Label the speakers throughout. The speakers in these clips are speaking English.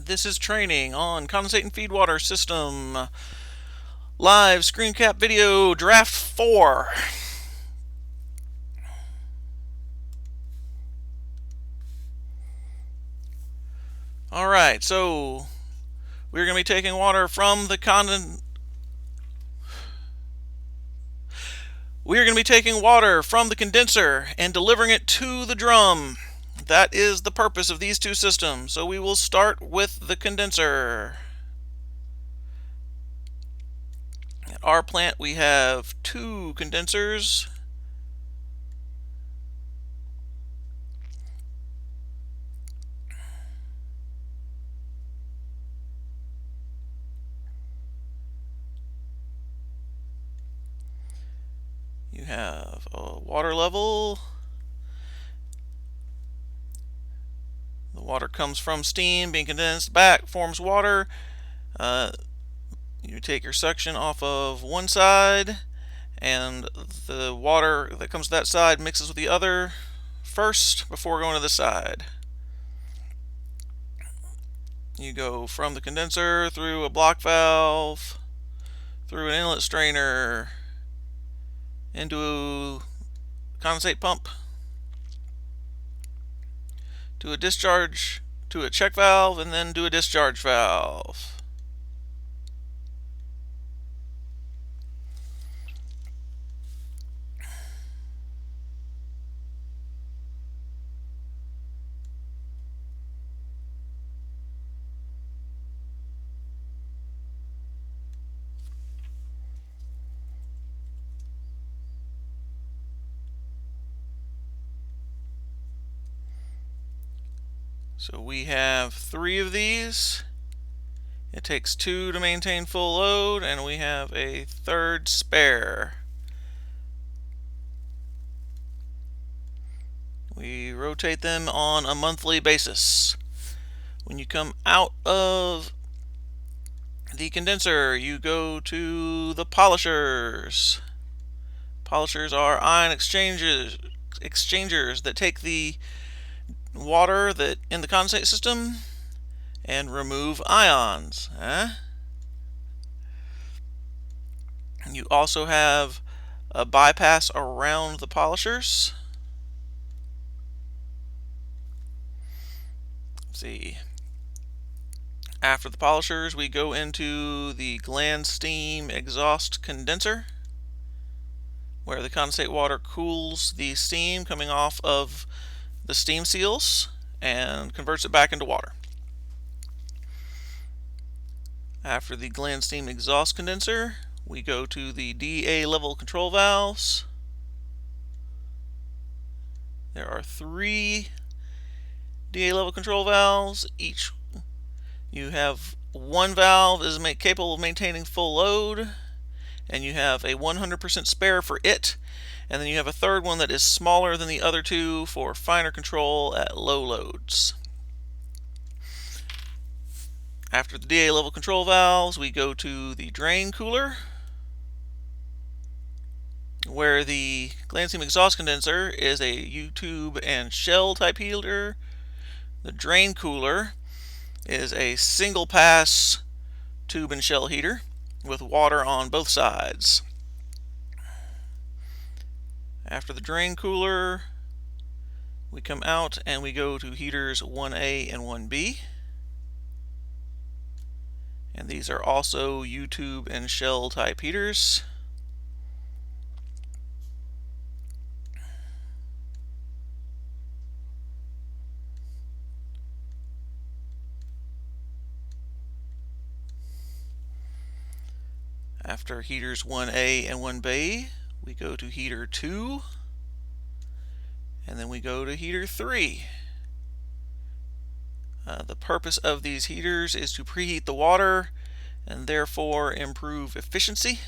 Speaker 1: This is training on Condensate and Feedwater system. Live screen cap video draft 4. Alright, so we're going to be taking water from the condenser and delivering it to the drum. That is the purpose of these two systems. So we will start with the condenser. At our plant we have 2 condensers. You have a water level. The water comes from steam being condensed back, forms water. You take your suction off of one side, and the water that comes to that side mixes with the other first before going to the side. You go from the condenser through a block valve, through an inlet strainer, into a condensate pump, to a discharge, to a check valve, and then to a discharge valve. So we have 3 of these. It takes 2 to maintain full load, and we have a 3rd spare. We rotate them on a monthly basis. When you come out of the condenser, you go to the polishers. Polishers are ion exchangers that take the water that in the condensate system and remove ions. You also have a bypass around the polishers. Let's see. After the polishers, we go into the gland steam exhaust condenser, where the condensate water cools the steam coming off of the steam seals and converts it back into water. After the gland steam exhaust condenser, we go to the DA level control valves. There are 3 DA level control valves. Each you have one valve is capable of maintaining full load, and you have a 100% spare for it, and then you have a 3rd one that is smaller than the other 2 for finer control at low loads. After the DA level control valves, we go to the drain cooler, where the gland steam exhaust condenser is a U-tube and shell type heater. The drain cooler is a single pass tube and shell heater with water on both sides. After the drain cooler, we come out and we go to heaters 1A and 1B. And these are also U-tube and shell type heaters. After heaters 1A and 1B, we go to heater 2, and then we go to heater 3. The purpose of these heaters is to preheat the water and therefore improve efficiency.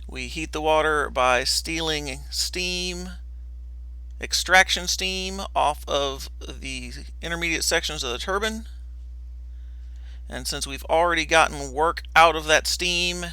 Speaker 1: We heat the water by stealing steam, extraction steam, off of the intermediate sections of the turbine. And since we've already gotten work out of that steam,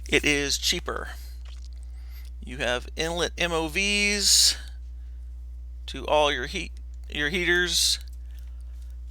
Speaker 1: it is cheaper. You have inlet MOVs to all your heaters,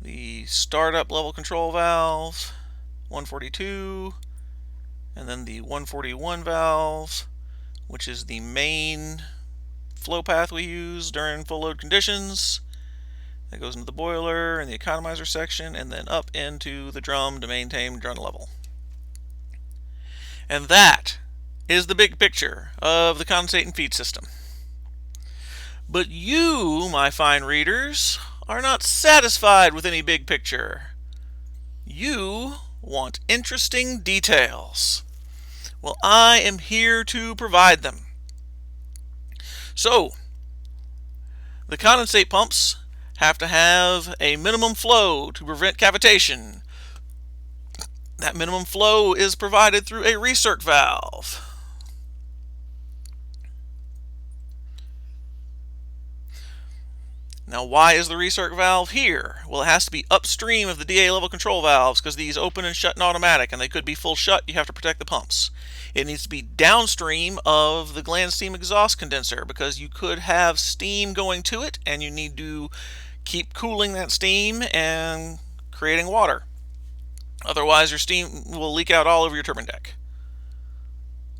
Speaker 1: the startup level control valve, 142, and then the 141 valve, which is the main flow path we use during full load conditions. That goes into the boiler and the economizer section, and then up into the drum to maintain drum level. And that is the big picture of the condensate and feed system. But you, my fine readers, are not satisfied with any big picture. You want interesting details. Well, I am here to provide them. So, the condensate pumps have to have a minimum flow to prevent cavitation. That minimum flow is provided through a recirc valve. Now, why is the recirc valve here? Well, it has to be upstream of the DA level control valves because these open and shut in automatic, and they could be full shut. You have to protect the pumps. It needs to be downstream of the gland steam exhaust condenser because you could have steam going to it, and you need to keep cooling that steam and creating water. Otherwise, your steam will leak out all over your turbine deck.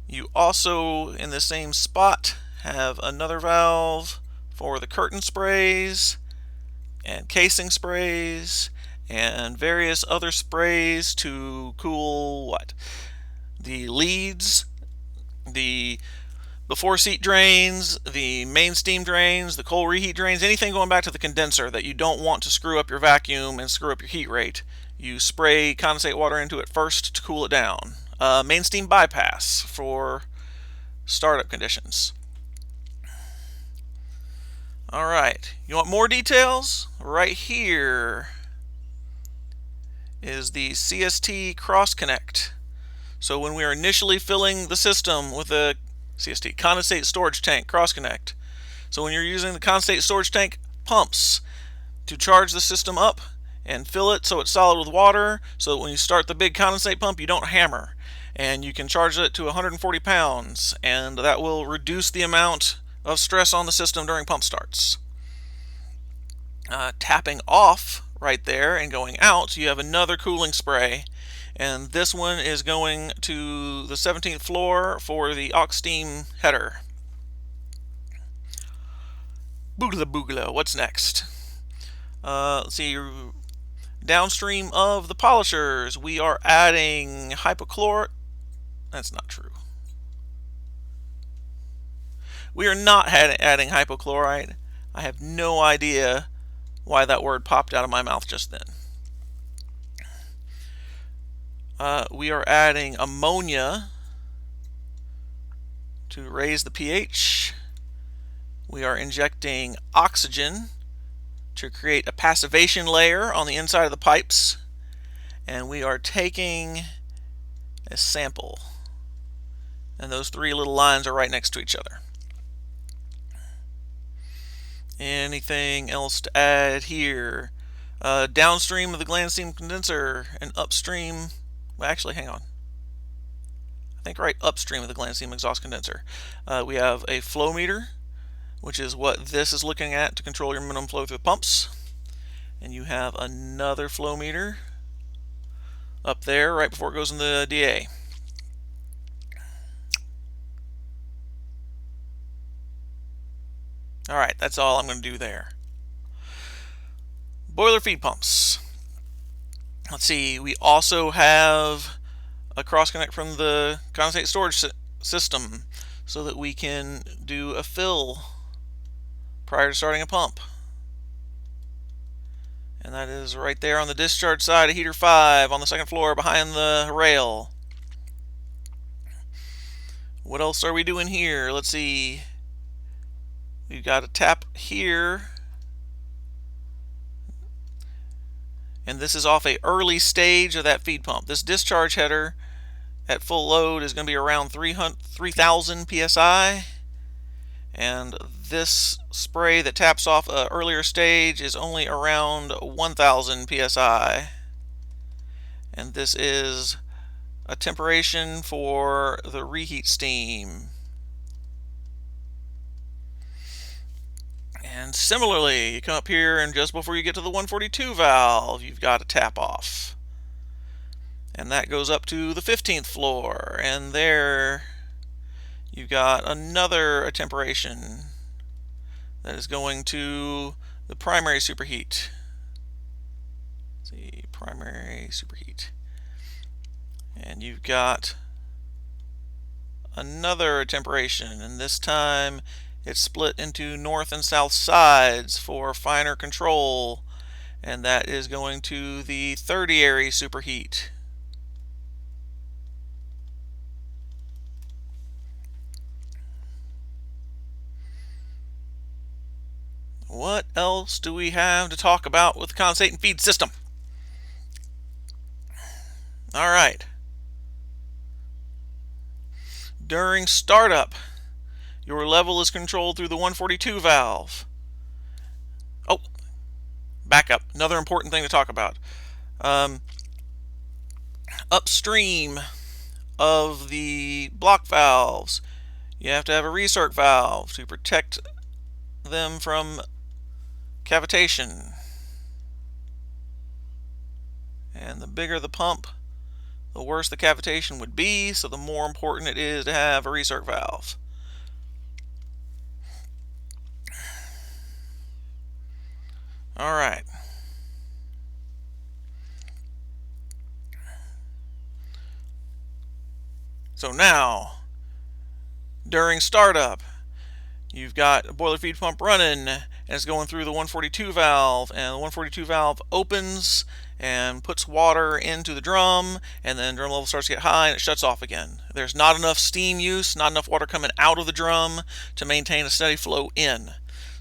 Speaker 1: You also, in the same spot, have another valve for the curtain sprays and casing sprays and various other sprays to cool what? The leads, the before seat drains, the main steam drains, the coal reheat drains, anything going back to the condenser that you don't want to screw up your vacuum and screw up your heat rate. You spray condensate water into it first to cool it down. Main steam bypass for startup conditions. Alright, you want more details? Right here is the CST cross connect. So when we are initially filling the system with a CST, condensate storage tank cross connect. So when you're using the condensate storage tank pumps to charge the system up and fill it so it's solid with water, so that when you start the big condensate pump you don't hammer. And you can charge it to 140 pounds, and that will reduce the amount of stress on the system during pump starts. Tapping off right there and going out, you have another cooling spray, and this one is going to the 17th floor for the aux steam header. Boogla boogla, what's next? Let's see, downstream of the polishers we are adding hypochlorite. That's not true. We are not adding hypochlorite. I have no idea why that word popped out of my mouth just then. We are adding ammonia to raise the pH. We are injecting oxygen to create a passivation layer on the inside of the pipes. And we are taking a sample. And those three little lines are right next to each other. Anything else to add here? Downstream of the gland steam condenser and upstream, well, actually, hang on. I think right upstream of the gland steam exhaust condenser, we have a flow meter, which is what this is looking at to control your minimum flow through the pumps. And you have another flow meter up there right before it goes in the DA. Alright, that's all I'm going to do there. Boiler feed pumps. Let's see, we also have a cross connect from the condensate storage system so that we can do a fill prior to starting a pump. And that is right there on the discharge side of heater 5 on the second floor behind the rail. What else are we doing here? Let's see. We've got a tap here, and this is off a early stage of that feed pump. This discharge header at full load is going to be around 3,000 psi, and this spray that taps off an earlier stage is only around 1,000 psi. And this is a temperation for the reheat steam. And similarly, you come up here and just before you get to the 142 valve, you've got a tap off. And that goes up to the 15th floor, and there you've got another attemperation that is going to the primary superheat. Let's see, primary superheat. And you've got another attemperation, and this time it's split into north and south sides for finer control, and that is going to the tertiary superheat. What else do we have to talk about with the condensate and feed system? All right. During startup, your level is controlled through the 142 valve. Oh, back up. Another important thing to talk about. Upstream of the block valves, you have to have a recirc valve to protect them from cavitation. And the bigger the pump, the worse the cavitation would be, so the more important it is to have a recirc valve. All right. So now, during startup, you've got a boiler feed pump running, and it's going through the 142 valve, and the 142 valve opens and puts water into the drum, and then drum level starts to get high and it shuts off again. There's not enough steam use, not enough water coming out of the drum to maintain a steady flow in.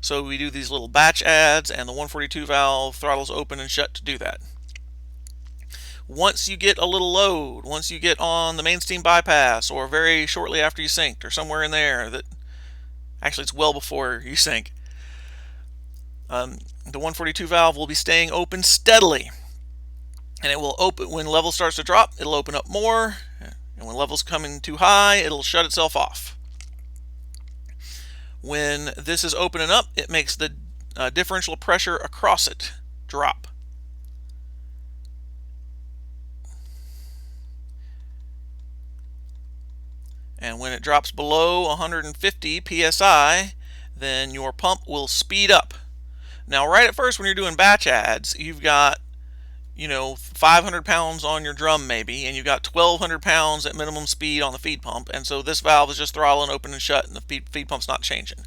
Speaker 1: So we do these little batch adds, and the 142 valve throttles open and shut to do that. Once you get a little load, once you get on the main steam bypass, or very shortly after you synced, or somewhere in there, that actually it's well before you sink, the 142 valve will be staying open steadily, and it will open when level starts to drop. It'll open up more, and when levels coming too high, it'll shut itself off. When this is opening up, it makes the differential pressure across it drop. And when it drops below 150 psi, then your pump will speed up. Now, right at first when you're doing batch adds, you've got 500 pounds on your drum maybe, and you've got 1,200 pounds at minimum speed on the feed pump, and so this valve is just throttling open and shut, and the feed pump's not changing.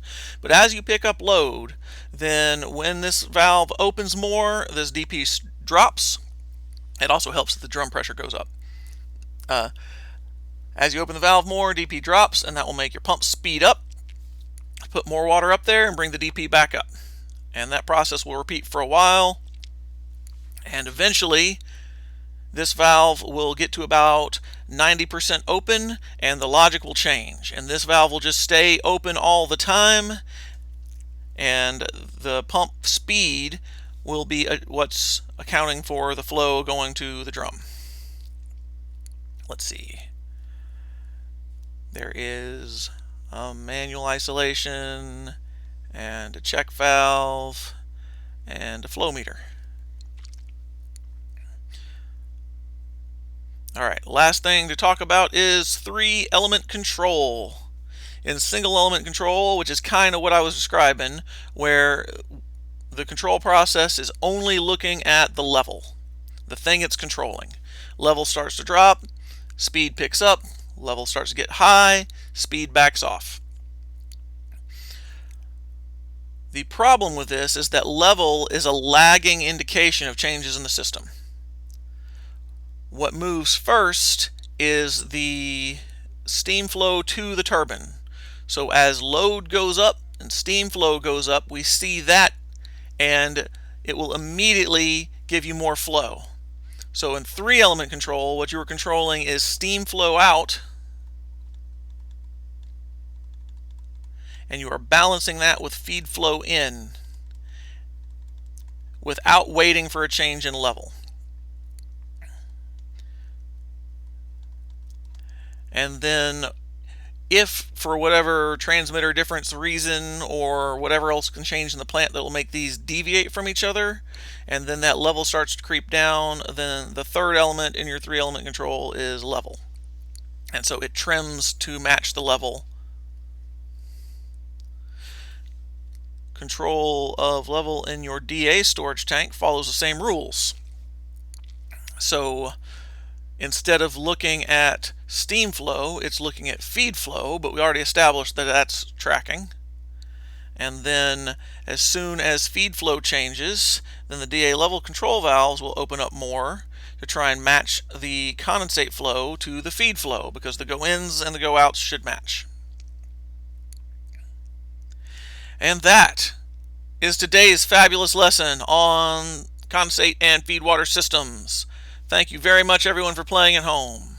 Speaker 1: But as you pick up load, then when this valve opens more, this DP drops. It also helps that the drum pressure goes up. As you open the valve more, DP drops, and that will make your pump speed up, put more water up there, and bring the DP back up. And that process will repeat for a while, and eventually this valve will get to about 90% open, and the logic will change, and this valve will just stay open all the time, and the pump speed will be what's accounting for the flow going to the drum. Let's see. There is a manual isolation, and a check valve, and a flow meter. Alright, last thing to talk about is 3-element control. In single element control, which is kind of what I was describing, where the control process is only looking at the level, the thing it's controlling. Level starts to drop, speed picks up, level starts to get high, speed backs off. The problem with this is that level is a lagging indication of changes in the system. What moves first is the steam flow to the turbine. So as load goes up and steam flow goes up, we see that, and it will immediately give you more flow. So in 3-element control, what you are controlling is steam flow out, and you are balancing that with feed flow in without waiting for a change in level. And then if for whatever transmitter difference reason or whatever else can change in the plant that will make these deviate from each other, and then that level starts to creep down, then the third element in your 3-element control is level. And so it trims to match the level. Control of level in your DA storage tank follows the same rules. So instead of looking at steam flow, it's looking at feed flow, but we already established that that's tracking. And then as soon as feed flow changes, then the DA level control valves will open up more to try and match the condensate flow to the feed flow, because the go-ins and the go-outs should match. And that is today's fabulous lesson on condensate and feedwater systems. Thank you very much, everyone, for playing at home.